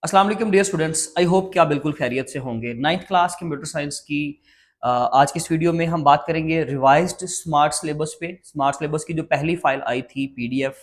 अस्सलाम वालेकुम dear students. I hope कि आप बिल्कुल खैरियत से होंगे। नाइन्थ क्लास कंप्यूटर साइंस की आज की इस वीडियो में हम बात करेंगे रिवाइज्ड स्मार्ट सिलेबस पे। स्मार्ट सिलेबस की जो पहली फाइल आई थी पीडीएफ,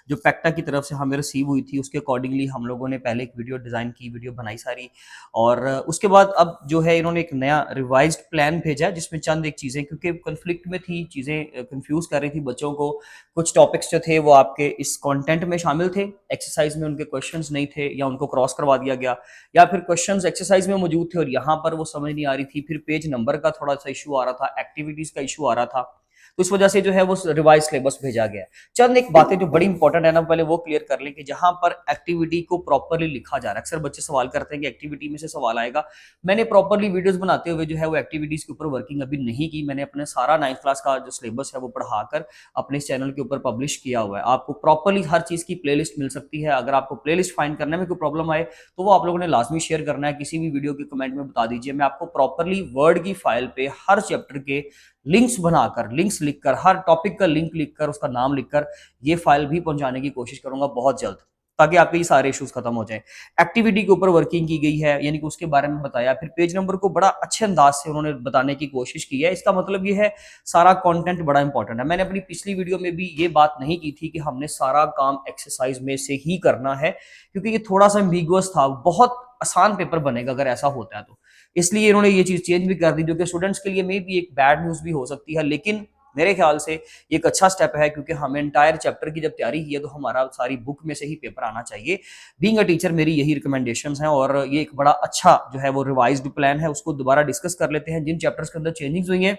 जो पैक्टा की तरफ से हमें रिसीव हुई थी, उसके अकॉर्डिंगली हम लोगों ने पहले एक वीडियो डिज़ाइन की, वीडियो बनाई सारी। और उसके बाद अब जो है इन्होंने एक नया रिवाइज्ड प्लान भेजा है, जिसमें चंद एक चीज़ें क्योंकि कन्फ्लिक्ट में थी, चीज़ें कंफ्यूज कर रही थी बच्चों को। कुछ टॉपिक्स जो थे वो आपके इस कंटेंट में शामिल थे, एक्सरसाइज में उनके क्वेश्चंस नहीं थे या उनको क्रॉस करवा दिया गया, या फिर क्वेश्चंस एक्सरसाइज में मौजूद थे और यहाँ पर वो समझ नहीं आ रही थी। फिर पेज नंबर का थोड़ा सा इशू आ रहा था, एक्टिविटीज का इशू आ रहा था। तो इस वजह से जो है वो रिवाइज सिलेबस भेजा गया है। चंद एक बातें जो बड़ी इंपॉर्टेंट है ना, पहले वो क्लियर कर लें कि जहां पर एक्टिविटी को प्रॉपरली लिखा जा रहा है। अक्सर बच्चे सवाल करते हैं कि एक्टिविटी में से सवाल आएगा। मैंने प्रॉपरली वीडियोस बनाते हुए जो है वो एक्टिविटीज के ऊपर वर्किंग अभी नहीं की। मैंने अपने सारा 9th क्लास का जो सिलेबस है वो पढ़ाकर अपने इस चैनल के ऊपर पब्लिश किया हुआ है। आपको प्रॉपरली हर चीज की प्लेलिस्ट मिल सकती है। अगर आपको प्लेलिस्ट फाइंड करने में कोई प्रॉब्लम आए तो वो आप लोगों ने लाजमी शेयर करना है। किसी भी वीडियो के कमेंट में बता दीजिए, मैं आपको प्रॉपरली वर्ड की फाइल पे हर चैप्टर के लिंक्स बनाकर, लिंक्स लिखकर, हर टॉपिक का लिंक लिखकर, उसका नाम लिखकर ये फाइल भी पहुंचाने की कोशिश करूंगा बहुत जल्द, ताकि आपके ये सारे इश्यूज खत्म हो जाएं। एक्टिविटी के ऊपर वर्किंग की गई है, यानी कि उसके बारे में बताया। फिर पेज नंबर को बड़ा अच्छे अंदाज से उन्होंने बताने की कोशिश की है। इसका मतलब ये है सारा कंटेंट बड़ा इंपॉर्टेंट है। मैंने अपनी पिछली वीडियो में भी ये बात नहीं की थी कि हमने सारा काम एक्सरसाइज में से ही करना है, क्योंकि ये थोड़ा सा एम्बिगुअस था। बहुत आसान पेपर बनेगा अगर ऐसा होता है तो, इसलिए इन्होंने ये चीज चेंज भी कर दी, जो कि स्टूडेंट्स के लिए मे भी एक बैड न्यूज भी हो सकती है। लेकिन मेरे ख्याल से ये एक अच्छा स्टेप है, क्योंकि हमें एंटायर चैप्टर की जब तैयारी की है तो हमारा सारी बुक में से ही पेपर आना चाहिए। बीइंग अ टीचर मेरी यही रिकमेंडेशंस हैं, और ये एक बड़ा अच्छा जो है वो रिवाइज्ड प्लान है। उसको दोबारा डिस्कस कर लेते हैं जिन चैप्टर्स के अंदर चेंजिंग्स हुई हैं।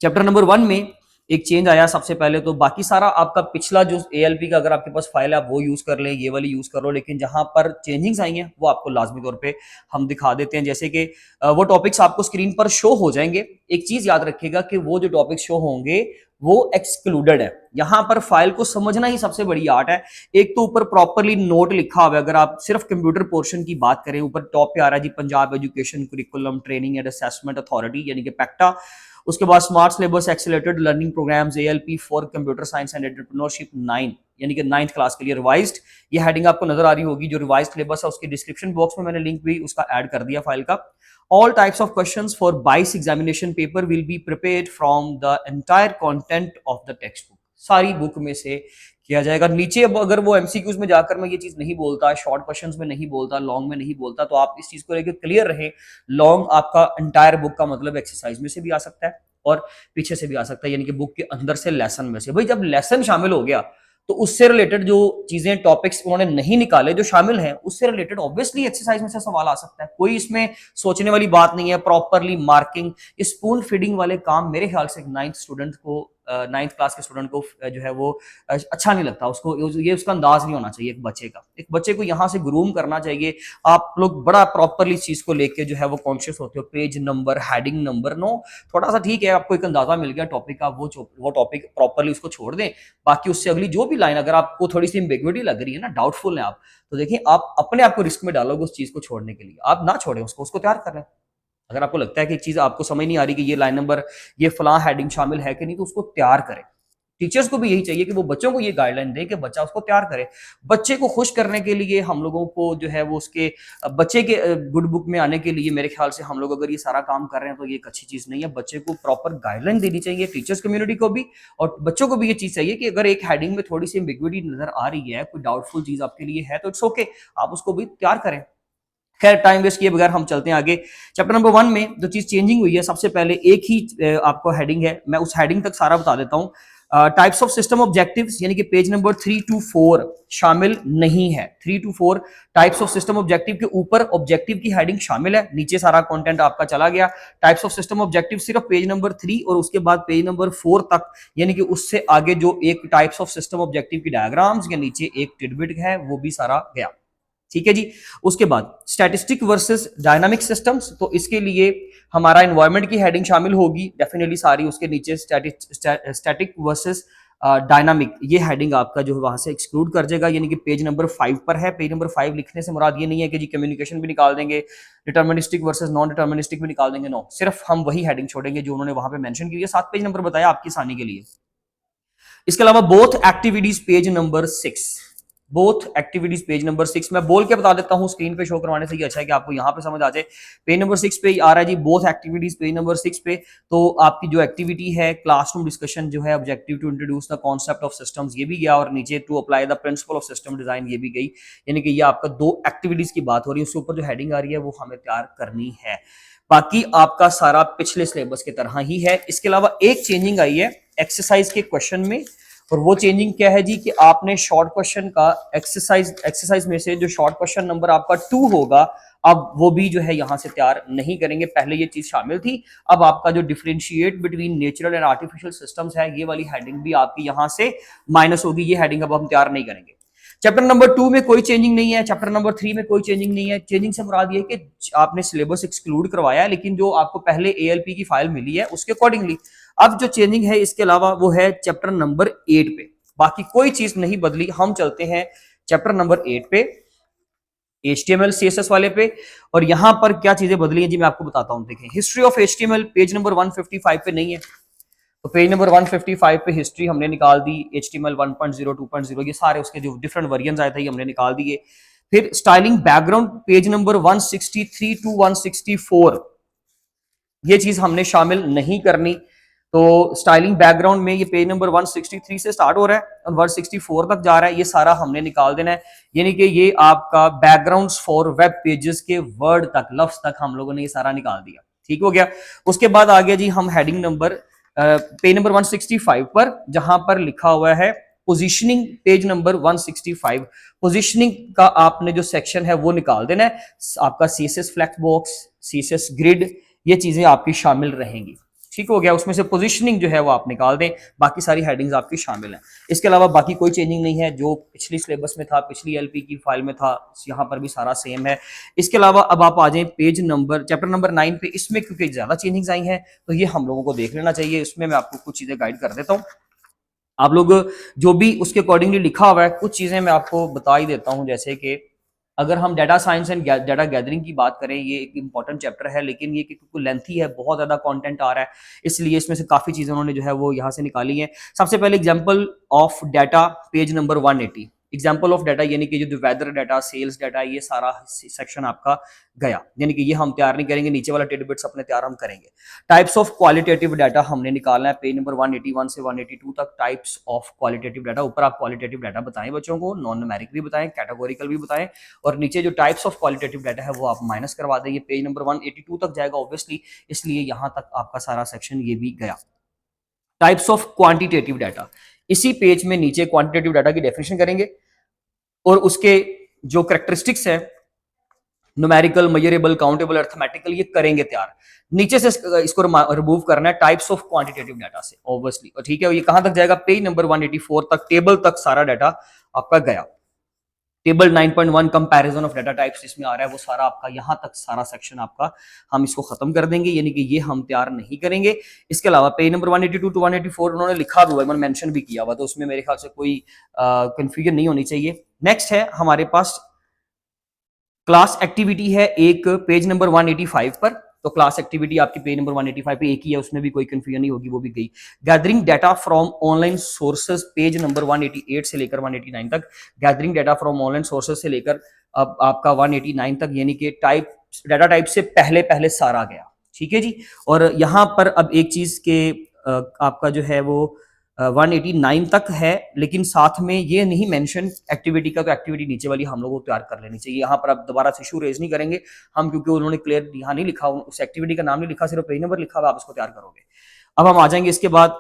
चैप्टर नंबर 1 में एक चेंज आया सबसे पहले तो। बाकी सारा आपका पिछला जो एएलपी का अगर आपके पास फाइल है आप वो यूज कर लें, ये वाली यूज कर लो, लेकिन जहां पर चेंजिंग्स आई हैं वो आपको लाजमी तौर पे हम दिखा देते हैं। जैसे कि वो टॉपिक्स आपको स्क्रीन पर शो हो जाएंगे। एक चीज याद रखिएगा कि वो जो टॉपिक शो होंगे वो एक्सक्लूडेड है। यहां पर फाइल को समझना ही सबसे बड़ी आर्ट है। एक तो ऊपर प्रॉपरली नोट लिखा हुआ है। अगर आप सिर्फ कंप्यूटर पोर्शन की बात करें, ऊपर टॉप पे आ रहा है जी Punjab Education Curriculum Training and Assessment Authority, यानी कि पैक्टा। उसके बाद smart syllabus accelerated learning programmes ALP for computer science and entrepreneurship 9, यानी कि 9th क्लास के लिए रिवाइज्ड। ये हेडिंग आपको नजर आ रही होगी। जो रिवाइज्ड सिलेबस है उसके डिस्क्रिप्शन बॉक्स में मैंने लिंक भी उसका ऐड कर दिया फाइल का। All types of questions for BICE examination paper will be prepared from the entire content of the textbook। सारी बुक में से किया जाएगा। नीचे अब अगर वो एमसीक्यूज में जाकर मैं ये चीज नहीं बोलता, शॉर्ट क्वेश्चंस में नहीं बोलता, लॉन्ग में नहीं बोलता, तो आप इस चीज को लेकर क्लियर रहे। लॉन्ग आपका एंटायर बुक का मतलब एक्सरसाइज में से भी आ सकता है और पीछे से भी आ सकता है, यानी कि बुक के अंदर से लेसन में से। भाई जब लेसन शामिल हो गया तो उससे रिलेटेड जो चीजें टॉपिक्स उन्होंने नहीं निकाले जो शामिल हैं, उससे रिलेटेड ऑब्वियसली एक्सरसाइज में से सवाल आ सकता है। कोई इसमें सोचने वाली बात नहीं है। प्रॉपरली मार्किंग, स्पून फीडिंग वाले काम मेरे ख्याल से 9th क्लास के स्टूडेंट को जो है वो अच्छा नहीं लगता। उसको ये उसका अंदाज नहीं होना चाहिए। एक बच्चे का, एक बच्चे को यहाँ से ग्रूम करना चाहिए। आप लोग बड़ा प्रॉपरली इस चीज को लेके जो है वो कॉन्शियस होते हो। Page number, heading number, no थोड़ा सा ठीक है, आपको एक अंदाजा मिल गया टॉपिक का, वो टॉपिक प्रॉपरली उसको छोड़ दें। बाकी उससे अगली जो भी लाइन अगर आपको थोड़ी सी एम्बिग्विटी लग रही है ना, डाउटफुल है आप, तो देखिए आप अपने आप को रिस्क में डालोगे उस चीज को छोड़ने के लिए। आप ना छोड़ें उसको तैयार कर लें। अगर आपको लगता है कि एक चीज आपको समझ नहीं आ रही कि ये लाइन नंबर, ये फलां हेडिंग शामिल है कि नहीं, तो उसको तैयार करें। टीचर्स को भी यही चाहिए कि वो बच्चों को ये गाइडलाइन दें कि बच्चा उसको तैयार करे। बच्चे को खुश करने के लिए हम लोगों को जो है वो उसके बच्चे के गुड बुक में आने के लिए मेरे ख्याल से हम लोग अगर ये सारा काम कर रहे हैं तो ये एक अच्छी चीज नहीं है। बच्चे को प्रॉपर गाइडलाइन देनी चाहिए, टीचर्स कम्युनिटी को भी, और बच्चों को भी ये चीज चाहिए कि अगर एक हेडिंग में थोड़ी सी एम्बिग्विटी नजर आ रही है, कोई डाउटफुल चीज आपके लिए है, तो इट्स ओके, आप उसको भी तैयार करें। खैर टाइम वेस्ट किए बगैर हम चलते हैं आगे। चैप्टर नंबर 1 में जो चीज चेंजिंग हुई है, सबसे पहले एक ही आपको हेडिंग है, मैं उस हेडिंग तक सारा बता देता हूँ। टाइप्स ऑफ सिस्टम ऑब्जेक्टिव्स, यानी कि पेज नंबर 3 to 4 शामिल नहीं है। 3 to 4 types of system objective के ऊपर ऑब्जेक्टिव की हेडिंग शामिल है, नीचे सारा कंटेंट आपका चला गया। टाइप्स ऑफ सिस्टम ऑब्जेक्टिव सिर्फ पेज नंबर 3 और उसके बाद पेज नंबर 4 तक, यानी कि उससे आगे जो एक टाइप्स ऑफ सिस्टम ऑब्जेक्टिव की डायग्राम्स के नीचे एक टिडबिट है वो भी सारा गया। ठीक है जी। उसके बाद स्टैटिस्टिक वर्सेस डायनामिक सिस्टम्स, तो इसके लिए हमारा एनवायरनमेंट की हेडिंग शामिल होगी डेफिनेटली सारी। उसके नीचे स्टैटिक वर्सेस डायनामिक, ये हेडिंग आपका जो है वहां से एक्सक्लूड कर जाएगा, यानी कि पेज नंबर 5 पर है। पेज नंबर 5 लिखने से मुराद ये नहीं है कि जी कम्युनिकेशन भी निकाल देंगे, डिटर्मिनिस्टिक वर्सेस नॉन डिटर्मिनिस्टिक भी निकाल देंगे, नो, सिर्फ हम वही हेडिंग छोड़ेंगे जो उन्होंने वहां पे मेंशन की है। 7 पेज नंबर बताया आपकी आसानी के लिए। इसके अलावा both activities page number 6, both activities page number 6। मैं बोल के बता देता हूँ, स्क्रीन पे शो करवाने से ये अच्छा है कि आपको यहाँ पे समझ आ जाए। पेज नंबर 6 पे आ रहा है जी, बोथ एक्टिविटीज पेज नंबर 6 पे। तो आपकी जो एक्टिविटी है क्लासरूम डिस्कशन जो है, objective to introduce the concept of systems, ये भी गया, और नीचे to apply the principle of system design, ये भी गई। यानी कि ये आपका 2 एक्टिविटीज की बात हो रही है, उसके ऊपर जो हेडिंग आ रही है वो हमें तैयार करनी है। बाकी आपका सारा पिछले सिलेबस की तरह ही है। इसके अलावा एक चेंजिंग आई है एक्सरसाइज के क्वेश्चन में, और वो चेंजिंग क्या है जी कि आपने शॉर्ट क्वेश्चन का एक्सरसाइज में से जो शॉर्ट क्वेश्चन नंबर आपका 2 होगा, अब वो भी जो है यहां से तैयार नहीं करेंगे। पहले ये चीज शामिल थी, अब आपका जो differentiate between natural and artificial systems है, ये वाली हेडिंग भी आपकी यहां से माइनस होगी। ये हेडिंग अब हम तैयार नहीं करेंगे। चैप्टर नंबर 2 में कोई चेंजिंग नहीं है, चैप्टर नंबर 3 में कोई चेंजिंग नहीं है। चेंजिंग से मुराद ये कि आपने सिलेबस एक्सक्लूड करवाया है, लेकिन जो आपको पहले एएलपी की फाइल मिली है उसके अकॉर्डिंगली अब जो चेंजिंग है इसके अलावा वो है चैप्टर नंबर 8 पे। बाकी कोई चीज नहीं बदली। हम चलते हैं चैप्टर नंबर 8 पे, HTML CSS वाले पे, और यहां पर क्या चीजें बदली हैं जी मैं आपको बताता हूं। देखें, history of HTML page number 155 पे नहीं है, तो पेज नंबर 155 पे हिस्ट्री हमने निकाल दी। HTML 1.0 2.0 ये सारे उसके जो डिफरेंट वर्जन आए थे हमने निकाल दिए। फिर styling background page number 163 to 164, ये चीज हमने शामिल नहीं करनी। तो स्टाइलिंग बैकग्राउंड में ये पेज नंबर 163 से स्टार्ट हो रहा है और 164 तक जा रहा है, ये सारा हमने निकाल देना है। यानी कि ये आपका बैकग्राउंड्स फॉर वेब पेजेस के वर्ड तक, लफ्ज तक हम लोगों ने ये सारा निकाल दिया। ठीक हो गया। उसके बाद आ गया जी हम हेडिंग नंबर पेज नंबर 165 पर, जहां पर लिखा हुआ है पोजीशनिंग, पेज नंबर 165। पोजीशनिंग का आपने जो सेक्शन है वो निकाल देना है। आपका CSS flexbox, CSS grid, ये चीजें आपकी शामिल रहेंगी। ठीक हो गया। उसमें से पोजीशनिंग जो है वो आप निकाल दें, बाकी सारी हेडिंग्स आपकी शामिल हैं। इसके अलावा बाकी कोई चेंजिंग नहीं है, जो पिछली सिलेबस में था, पिछली एलपी की फाइल में था, यहाँ पर भी सारा सेम है। इसके अलावा अब आप आ जाएं पेज नंबर चैप्टर नंबर 9 पे। इसमें क्योंकि ज्यादा चेंजिंग्स आई हैं तो ये हम लोगों को देख लेना चाहिए। इसमें मैं आपको कुछ चीजें गाइड कर देता हूँ। आप लोग जो भी उसके अकॉर्डिंगली लिखा हुआ है, कुछ चीजें मैं आपको बता ही देता हूँ। जैसे कि अगर हम data science and data gathering की बात करें, ये एक इंपॉर्टेंट चैप्टर है, लेकिन ये क्योंकि लेंथी है, बहुत ज्यादा कंटेंट आ रहा है, इसलिए इसमें से काफी चीजें उन्होंने जो है वो यहाँ से निकाली हैं। सबसे पहले example of data page number 180, example of data यानी कि जो वेदर डाटा, सेल्स डाटा, ये सारा सेक्शन आपका गया। यानी कि ये हम तैयार नहीं करेंगे, नीचे वाला टिडबिट्स अपने तैयार हम करेंगे। टाइप्स ऑफ क्वालिटेटिव डाटा हमने निकालना है पेज नंबर 181 से 182 तक। टाइप्स ऑफ क्वालिटेटिव डाटा, ऊपर आप क्वालिटेटिव डाटा बताएं बच्चों को, नॉन न्यूमेरिक भी बताएं, कैटेगोरिकल भी बताएं, और नीचे जो टाइप्स ऑफ क्वालिटेटिव डाटा है वो आप माइनस करवा दें। ये पेज नंबर 182 तक जाएगा ऑब्वियसली, इसलिए यहां तक आपका सारा सेक्शन ये भी गया। टाइप्स ऑफ क्वांटिटेटिव डाटा, इसी पेज में नीचे क्वांटिटेटिव डाटा की डेफिनेशन करेंगे और उसके जो करेक्टरिस्टिक्स है, न्यूमेरिकल, मेजरेबल, काउंटेबल, अर्थमेटिकल, ये करेंगे तैयार। नीचे से इसको रिमूव करना है टाइप्स ऑफ क्वांटिटेटिव डाटा से ऑब्वियसली। और ठीक है, ये कहां तक जाएगा? पेज नंबर 184 तक, टेबल तक सारा डाटा आपका गया। Table 9.1 comparison of data types इसमें आ रहा है, वो सारा आपका यहां तक सारा सेक्शन आपका हम इसको खत्म कर देंगे, यानी कि ये हम तैयार नहीं करेंगे। इसके अलावा पेज नंबर 182 टू 184 उन्होंने लिखा हुआ है, मैंने मेंशन भी किया हुआ, तो उसमें मेरे ख्याल से कोई कंफ्यूजन नहीं होनी चाहिए। नेक्स्ट है हमारे पास क्लास एक्टिविटी है एक पेज नंबर 185 पर। तो क्लास एक्टिविटी आपकी पेज नंबर 185 पे एक ही है, उसमें भी कोई कंफ्यूजन नहीं होगी, वो भी गई। Gathering data from online sources page number 188 से लेकर 189 तक। Gathering data from online sources से लेकर अब आपका 189 तक, यानी कि टाइप डाटा टाइप से पहले पहले सारा गया। ठीक है जी। और यहां पर अब एक चीज के आपका जो है वो 189 तक है, लेकिन साथ में ये नहीं मेंशन एक्टिविटी का, तो एक्टिविटी नीचे वाली हम लोगों को तैयार कर लेनी चाहिए। यहाँ पर आप दोबारा से इशू रेज नहीं करेंगे हम, क्योंकि उन्होंने क्लियर यहाँ नहीं लिखा, उस एक्टिविटी का नाम नहीं लिखा, सिर्फ पेज नंबर लिखा हुआ, आप इसको तैयार करोगे। अब हम आ जाएंगे इसके बाद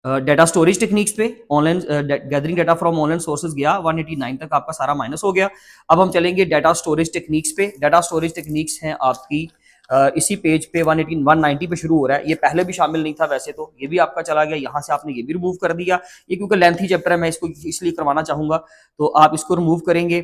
डाटा स्टोरेज टेक्निक्स पे। Online gathering data from online sources गया 189 तक, आपका सारा माइनस हो गया। अब हम चलेंगे डाटा स्टोरेज टेक्निक्स पे। डाटा स्टोरेज टेक्निक्स हैं आपकी इसी पेज पे 118 190 पे शुरू हो रहा है। ये पहले भी शामिल नहीं था वैसे, तो ये भी आपका चला गया, यहाँ से आपने ये भी रिमूव कर दिया। ये क्योंकि लेंथी चैप्टर है, मैं इसको इसलिए करवाना चाहूंगा, तो आप इसको रिमूव करेंगे।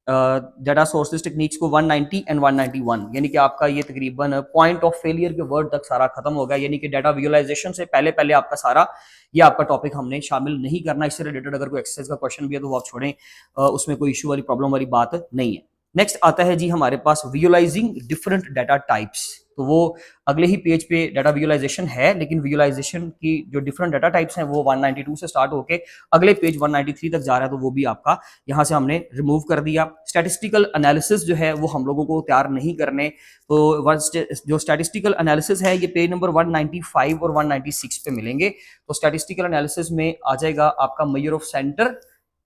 डाटा सोर्सेज टेक्निक्स को 190 एंड 191, यानी कि आपका ये तकरीबन पॉइंट ऑफ फेलियर के वर्ड तक सारा खत्म हो गया। यानी कि डाटा विजुअलाइजेशन से पहले पहले आपका सारा ये आपका टॉपिक हमने शामिल नहीं करना। इससे रिलेटेड अगर कोई एक्सरसाइज का क्वेश्चन भी है तो वो आप छोड़ें, उसमें कोई इशू वाली प्रॉब्लम वाली बात नहीं है। नेक्स्ट आता है जी हमारे पास विजुअलाइजिंग डिफरेंट डाटा टाइप्स। तो वो अगले ही पेज पे डाटा विजुअलाइजेशन है, लेकिन विजुअलाइजेशन की जो डिफरेंट डाटा टाइप्स हैं वो 192 से स्टार्ट होके अगले पेज 193 तक जा रहा है, तो वो भी आपका यहाँ से हमने रिमूव कर दिया। स्टैटिस्टिकल एनालिसिस जो है वो हम लोगों को तैयार नहीं करने, तो जो स्टैटिस्टिकल एनालिसिस है ये पेज नंबर 195 और 196 पे मिलेंगे। तो स्टैटिस्टिकल एनालिसिस में आ जाएगा आपका मेजर ऑफ सेंटर,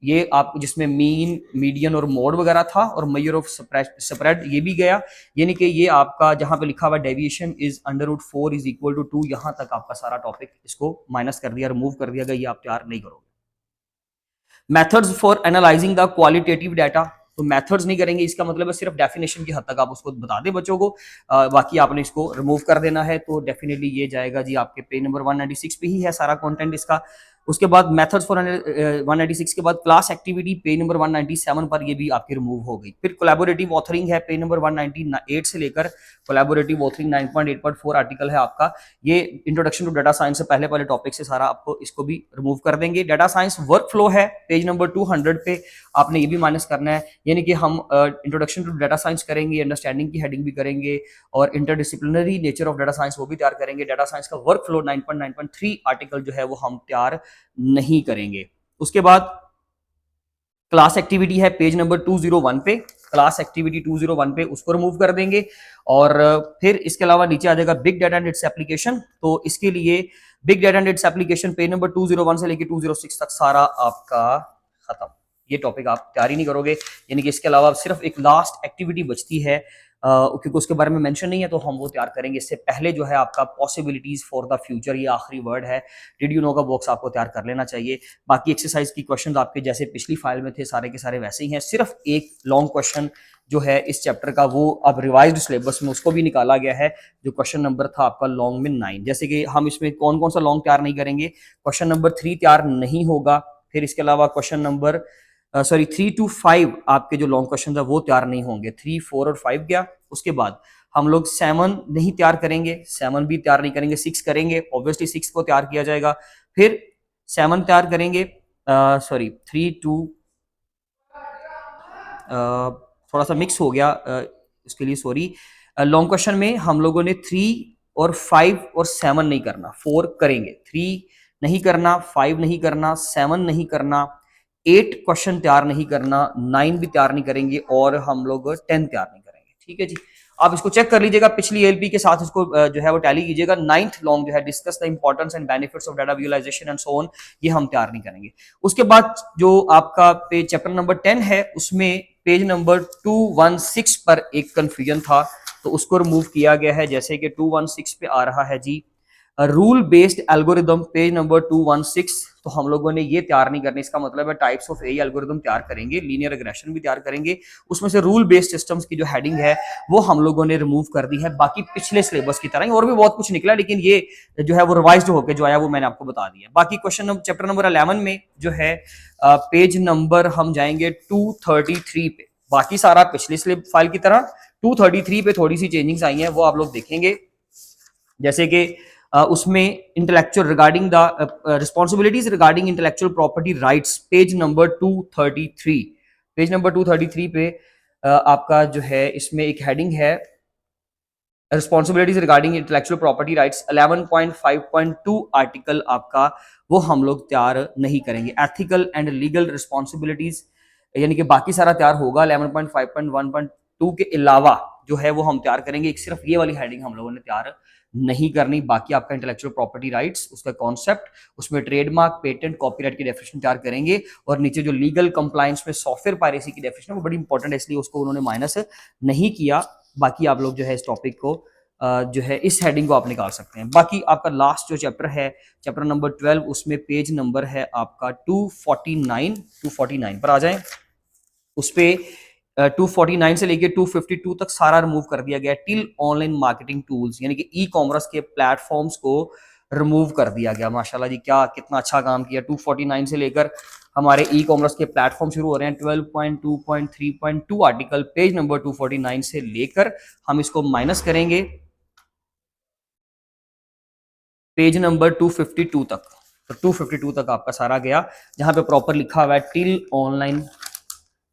ये आप जिसमें मीन, मीडियन और मोड वगैरह था, और मेजर ऑफ स्प्रेड ये भी गया, यानी कि ये आपका जहां पे लिखा हुआ deviation is √4 is equal to 2, यहां तक आपका सारा टॉपिक इसको माइनस कर दिया, रिमूव कर दिया गया, ये आप तैयार नहीं करोगे। Methods for analysing the qualitative data, तो मेथड्स नहीं करेंगे, इसका मतलब है सिर्फ डेफिनेशन की हद तक आप उसको बता दें बच्चों को, बाकी आपने इसको रिमूव कर देना है। तो डेफिनेटली ये जाएगा जी आपके पेज नंबर 196 पे ही है सारा कंटेंट इसका। उसके बाद मेथड्स फॉर 196 के बाद क्लास एक्टिविटी पेज नंबर 197 पर ये भी आपकी रिमूव हो गई। फिर कोलैबोरेटिव ऑथरिंग है पेज नंबर 198 से लेकर कोलैबोरेटिव ऑथरिंग 9.8.4 आर्टिकल है आपका, ये इंट्रोडक्शन टू डाटा साइंस से पहले टॉपिक से सारा आपको इसको भी रिमूव कर देंगे। डाटा साइंस वर्क फ्लो है पेज नंबर 200 पे, आपने ये भी माइनस करना है, यानी कि हम इंट्रोडक्शन टू डाटा साइंस करेंगे, अंडरस्टैंडिंग की हेडिंग भी करेंगे, और interdisciplinary nature of data science वो भी तैयार करेंगे। डाटा साइंस का वर्क फ्लो 9.9.3 आर्टिकल जो है वो हम तैयार नहीं करेंगे। उसके बाद क्लास एक्टिविटी है पेज नंबर 201 पे, क्लास एक्टिविटी 201 पे उसको रिमूव कर देंगे। और फिर इसके अलावा नीचे आ जाएगा big data and its application, तो इसके लिए big data and its application page number 201 से लेकर 206 तक सारा आपका खत्म, ये टॉपिक आप तैयारी नहीं करोगे, यानी कि इसके अलावा सिर्फ एक लास्ट एक्टिविटी बचती है, क्योंकि उसके बारे में मेंशन नहीं है तो हम वो तैयार करेंगे। इससे पहले जो है आपका पॉसिबिलिटीज फॉर द फ्यूचर, ये आखिरी वर्ड है, डिड यू नो का बॉक्स आपको तैयार कर लेना चाहिए। बाकी एक्सरसाइज की क्वेश्चन आपके जैसे पिछली फाइल में थे सारे के सारे वैसे ही हैं, सिर्फ एक लॉन्ग क्वेश्चन जो है इस चैप्टर का वो अब रिवाइज्ड सिलेबस में उसको भी निकाला गया है, जो क्वेश्चन नंबर था आपका लॉन्ग में 9। जैसे कि हम इसमें कौन कौन सा लॉन्ग तैयार नहीं करेंगे, क्वेश्चन नंबर 3 तैयार नहीं होगा, फिर इसके अलावा क्वेश्चन नंबर 3 to 5 आपके जो लॉन्ग क्वेश्चन है वो तैयार नहीं होंगे, 3, 4 और 5 गया। उसके बाद हम लोग 7 नहीं तैयार करेंगे, 7 भी तैयार नहीं करेंगे, 6 करेंगे, ऑब्वियसली 6 को तैयार किया जाएगा। फिर 7 तैयार करेंगे, 3 to थोड़ा सा मिक्स हो गया, इसके लिए सॉरी। लॉन्ग क्वेश्चन में हम लोगों ने 3 और 5 और 7 नहीं करना, 4 करेंगे, 3 नहीं करना, 5 नहीं करना, 7 नहीं करना, 8 क्वेश्चन तैयार नहीं करना, 9 भी तैयार नहीं करेंगे, और हम लोग 10 तैयार नहीं करेंगे। ठीक है जी, आप इसको चेक कर लीजिएगा, पिछली एलपी के साथ इसको जो है वो टैली कीजिएगा। 9th लॉन्ग जो है discuss the importance and benefits of data visualisation and so on, ये हम तैयार नहीं करेंगे। उसके बाद जो आपका पेज चैप्टर नंबर 10 है उसमें पेज नंबर 216 पर एक कंफ्यूजन था, तो उसको रिमूव किया गया है। जैसे कि 216 पे आ रहा है जी rule based algorithm page number 216, तो हम लोगों ने ये तैयार नहीं करनी, इसका मतलब है टाइप्स ऑफ एआई एल्गोरिदम तैयार करेंगे, लीनियर रिग्रेशन भी तैयार करेंगे, उसमें से रूल बेस्ड सिस्टम्स की जो हेडिंग है वो हम लोगों ने रिमूव कर दी है। बाकी पिछले सिलेबस की तरह ही और भी बहुत कुछ निकला, लेकिन ये जो है वो रिवाइज्ड होकर जो आया वो मैंने आपको बता दिया। बाकी क्वेश्चन चैप्टर नंबर 11 में जो है पेज नंबर हम जाएंगे 233 पे, बाकी सारा पिछली फाइल की तरह 233 पे थोड़ी सी चेंजिंग्स आई हैं वो आप लोग देखेंगे। जैसे कि उसमें intellectual regarding the responsibilities regarding intellectual property rights page number 233, page number 233 पे आपका जो है इसमें एक हेडिंग है responsibilities regarding intellectual property rights 11.5.2 article आपका वो हम लोग तैयार नहीं करेंगे। एथिकल एंड लीगल रिस्पॉन्सिबिलिटीज यानी कि बाकी सारा तैयार होगा, 11.5.1.2 के अलावा जो है वो हम तैयार करेंगे। एक सिर्फ ये वाली हेडिंग हम लोगों ने तैयार नहीं करनी, बाकी आपका इंटेलेक्चुअल प्रॉपर्टी राइट्स, उसका कॉन्सेप्ट, उसमें ट्रेडमार्क, पेटेंट, कॉपीराइट की डेफिनेशन तैयार करेंगे, और नीचे जो लीगल कंप्लायंस में सॉफ्टवेयर पायरेसी की डेफिनेशन है वो बड़ी इंपॉर्टेंट है, इसलिए उसको उन्होंने माइनस नहीं किया। बाकी आप लोग जो है इस टॉपिक को जो है इस हेडिंग को आप निकाल सकते हैं। बाकी आपका लास्ट जो चैप्टर है चैप्टर नंबर 12, उसमें पेज नंबर है आपका 249 पर आ जाए, उस पे 249 से लेके 252 तक सारा रिमूव कर दिया गया। टिल ऑनलाइन मार्केटिंग टूल्स यानी कि ई कॉमर्स के प्लेटफॉर्म्स को रिमूव कर दिया गया। माशाल्लाह जी, क्या कितना अच्छा काम किया। 249 से लेकर हमारे ई कॉमर्स के प्लेटफॉर्म शुरू हो रहे हैं। 12.2.3.2 आर्टिकल पेज नंबर 249 से लेकर हम इसको माइनस करेंगे पेज नंबर 252 तक, तो 252 तक आपका सारा गया, जहां पे प्रॉपर लिखा हुआ है टिल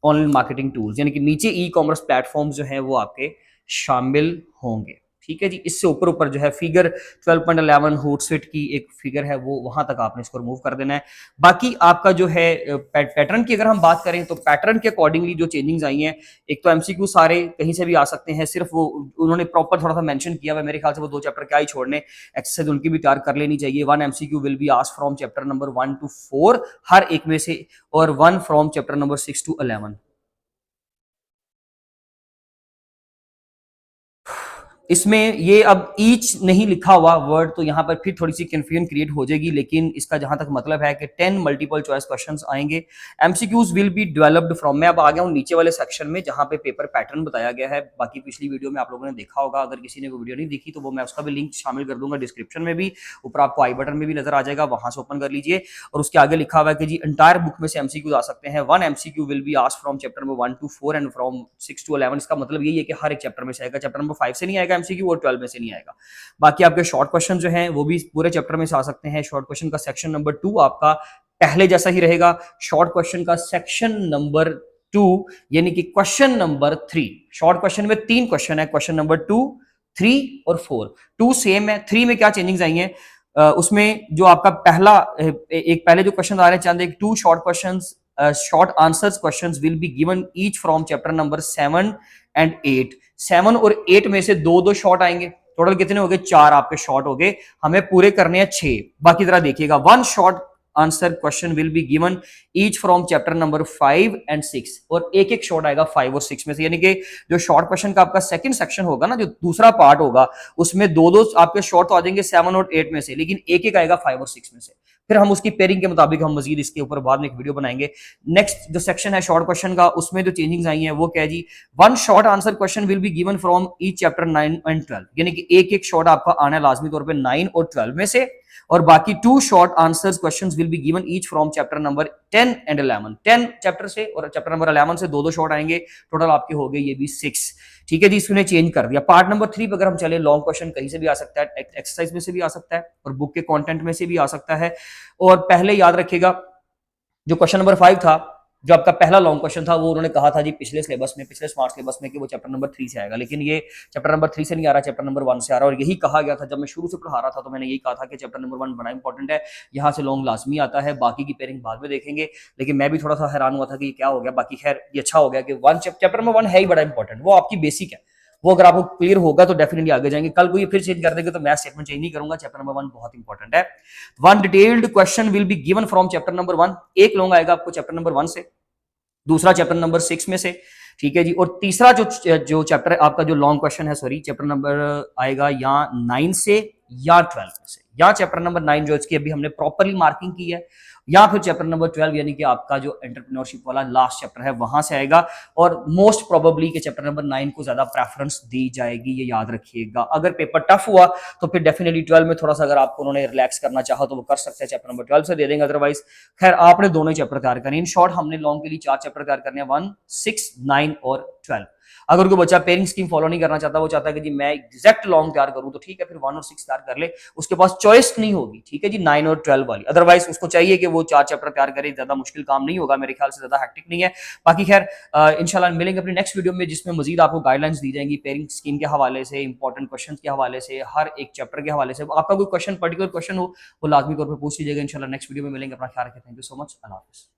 ऑनलाइन मार्केटिंग टूल्स, यानी कि नीचे ई कॉमर्स प्लेटफॉर्म जो है वो आपके शामिल होंगे। ठीक है जी, इससे ऊपर ऊपर जो है फिगर 12.11 हूटसुइट की एक फिगर है वो वहां तक आपने इसको रिमूव कर देना है। बाकी आपका जो है पैटर्न की अगर हम बात करें तो पैटर्न के अकॉर्डिंगली जो चेंजिंग्स आई हैं, एक तो एमसीक्यू सारे कहीं से भी आ सकते हैं, सिर्फ वो उन्होंने प्रॉपर थोड़ा सा मेंशन किया हुआ, मेरे ख्याल से वो 2 चैप्टर क्या ही छोड़ने, एक्सरसाइज उनकी भी तैयार कर लेनी चाहिए। 1 MCQ will be asked from chapter number 1 to 4 हर एक में से, और 1 फ्रॉम चैप्टर नंबर 6 to 11। इसमें ये अब ईच नहीं लिखा हुआ वर्ड, तो यहाँ पर फिर थोड़ी सी कंफ्यूजन क्रिएट हो जाएगी, लेकिन इसका जहां तक मतलब है कि 10 मल्टीपल चॉइस क्वेश्चंस आएंगे। MCQs will be developed from, मैं अब आ गया हूँ नीचे वाले सेक्शन में जहां पे पेपर पैटर्न बताया गया है। बाकी पिछली वीडियो में आप लोगों ने देखा होगा, अगर किसी ने वो वीडियो नहीं देखी तो वो मैं उसका भी लिंक शामिल कर दूंगा डिस्क्रिप्शन में भी, ऊपर आपको आई बटन में भी नजर आ जाएगा, वहां से ओपन कर लीजिए। और उसके आगे लिखा हुआ है कि जी एंटायर बुक में से एमसीक्यूज आ सकते हैं। 1 MCQ will be asked from chapter number 1 to 4 and from 6 to 11। इसका मतलब यही है कि हर एक चैप्टर में से आएगा, चैप्टर नंबर 5 से नहीं आएगा एमसीक्यू और 12 में से नहीं आएगा। बाकी आपके शॉर्ट क्वेश्चन जो हैं वो भी पूरे चैप्टर में से आ सकते हैं। शॉर्ट क्वेश्चन का सेक्शन नंबर 2 आपका पहले जैसा ही रहेगा। शॉर्ट क्वेश्चन का सेक्शन नंबर 2 यानी कि क्वेश्चन नंबर 3, शॉर्ट क्वेश्चन में 3 क्वेश्चन है, क्वेश्चन नंबर 2, 3 और 4। 2 सेम है, 3 में क्या चेंजिंग्स आई हैं, उसमें जो आपका पहला एक पहले जो क्वेश्चन आ रहे हैं चंद, एक 2 short questions, short answers questions will be given each from chapter number 7 and 8। 7 और 8 में से 2-2 शॉर्ट आएंगे, टोटल कितने हो गए, 4 आपके शॉर्ट हो गए, हमें पूरे करने हैं 6। बाकी जरा देखिएगा, 1 short answer question will be given each from chapter number 5 and 6, और एक एक शॉर्ट आएगा 5 और 6 में से, यानी कि जो शॉर्ट क्वेश्चन का आपका सेकंड सेक्शन होगा ना, जो दूसरा पार्ट होगा, उसमें 2-2 आपके शॉर्ट तो आ जाएंगे 7 और 8 में से, लेकिन एक एक आएगा 5 और 6 में से। फिर हम उसकी पेयरिंग के मुताबिक हम मजीद इसके ऊपर बाद में एक वीडियो बनाएंगे। नेक्स्ट जो सेक्शन है शॉर्ट क्वेश्चन का, उसमें जो चेंजिंग्स आई हैं वो क्या है जी, 1 short answer question will be given from each chapter 9 and 12, यानी कि एक एक शॉर्ट आपका आना है लाजमी तौर पे 9 और 12 में से, और बाकी 2 short answers questions will be given each from chapter number 10 and 11। 10 chapter से और चैप्टर नंबर 11 से 2-2 शॉर्ट आएंगे, टोटल आपके हो गए ये भी 6। ठीक है जी, इसने चेंज कर दिया। पार्ट नंबर 3 पर अगर हम चले, लॉन्ग क्वेश्चन कहीं से भी आ सकता है, एक्सरसाइज में से भी आ सकता है और बुक के कंटेंट में से भी आ सकता है। और पहले याद रखिएगा, जो क्वेश्चन नंबर 5 था, जो आपका पहला लॉन्ग क्वेश्चन था, वो उन्होंने कहा था जी पिछले सिलेबस में, पिछले स्मार्ट सिलेबस में, कि वो चैप्टर नंबर 3 से आएगा, लेकिन ये चैप्टर नंबर 3 से नहीं आ रहा, चैप्टर नंबर 1 से आ रहा है। और यही कहा गया था जब मैं शुरू से पढ़ा रहा था, तो मैंने यही कहा था कि चैप्टर नंबर 1 बड़ा इंपॉर्टेंट है, यहाँ से लॉन्ग लाजमी आता है, बाकी की पेयरिंग बाद में देखेंगे। लेकिन मैं भी थोड़ा सा हैरान हुआ था कि ये क्या हो गया। बाकी खैर ये अच्छा हो गया कि चैप्टर नंबर 1 है ही बड़ा इंपॉर्टेंट, वो आपकी बेसिक है, वो अगर आपको क्लियर होगा तो डेफिनेटली आगे जाएंगे। कल को ये फिर चेंज कर देंगे तो मैं स्टेटमेंट चेंज नहीं करूंगा, चैप्टर नंबर 1 बहुत इंपॉर्टेंट है। 1 detailed question will be given from chapter number 1, एक लॉन्ग आएगा आपको चैप्टर नंबर 1 से, दूसरा चैप्टर नंबर 6 में से। ठीक है जी, और तीसरा जो चैप्टर है आपका, जो लॉन्ग क्वेश्चन है, सॉरी, चैप्टर नंबर आएगा या 9 से या 12 में से, या चैप्टर नंबर 9 जो इसकी अभी हमने प्रॉपरली मार्किंग की है, या फिर चैप्टर नंबर 12 यानी कि आपका जो एंटरप्रेन्योरशिप वाला लास्ट चैप्टर है वहां से आएगा। और मोस्ट प्रोबेबली कि चैप्टर नंबर 9 को ज्यादा प्रेफरेंस दी जाएगी, ये याद रखिएगा। अगर पेपर टफ हुआ तो फिर डेफिनेटली 12 में थोड़ा सा अगर आपको उन्होंने रिलैक्स करना चाहा तो वो कर सकते हैं, चैप्टर नंबर 12 से दे देंगे, अदरवाइज खैर आपने दोनों ही चैप्टर तैयार करने। इन शॉर्ट हमने लॉन्ग के लिए 4 चैप्टर तैयार करने हैं, 1, 6, 9 और 12। अगर कोई बच्चा पेयरिंग स्कीम फॉलो नहीं करना चाहता, वो चाहता है कि जी मैं एग्जैक्ट लॉन्ग तैयार करूं, तो ठीक है, फिर 1 और 6 तैयार कर ले, उसके पास चॉइस नहीं होगी। ठीक है जी, 9 और 12 वाली, अदरवाइज उसको चाहिए कि वो 4 चैप्टर तैयार करे, ज्यादा मुश्किल काम नहीं होगा, मेरे ख्याल से ज्यादा हैक्टिक नहीं है। बाकी खैर इंशाल्लाह मिलेंगे अपनी नेक्स्ट वीडियो में, जिसमें मजीद आपको गाइडलाइंस दी जाएंगी पेयरिंग स्कीम के हवाले से, इंपॉर्टेंट क्वेश्चन के हवाले से, हर एक चैप्टर के हवाले से। आपका कोई क्वेश्चन, पर्टिकुलर क्वेश्चन हो, वो लाजमी तौर पर पूछ लीजिएगा। इंशाल्लाह नेक्स्ट वीडियो में मिलेंगे, अपना ख्याल रखें, थैंक यू सो मच, अल्लाह हाफिज़।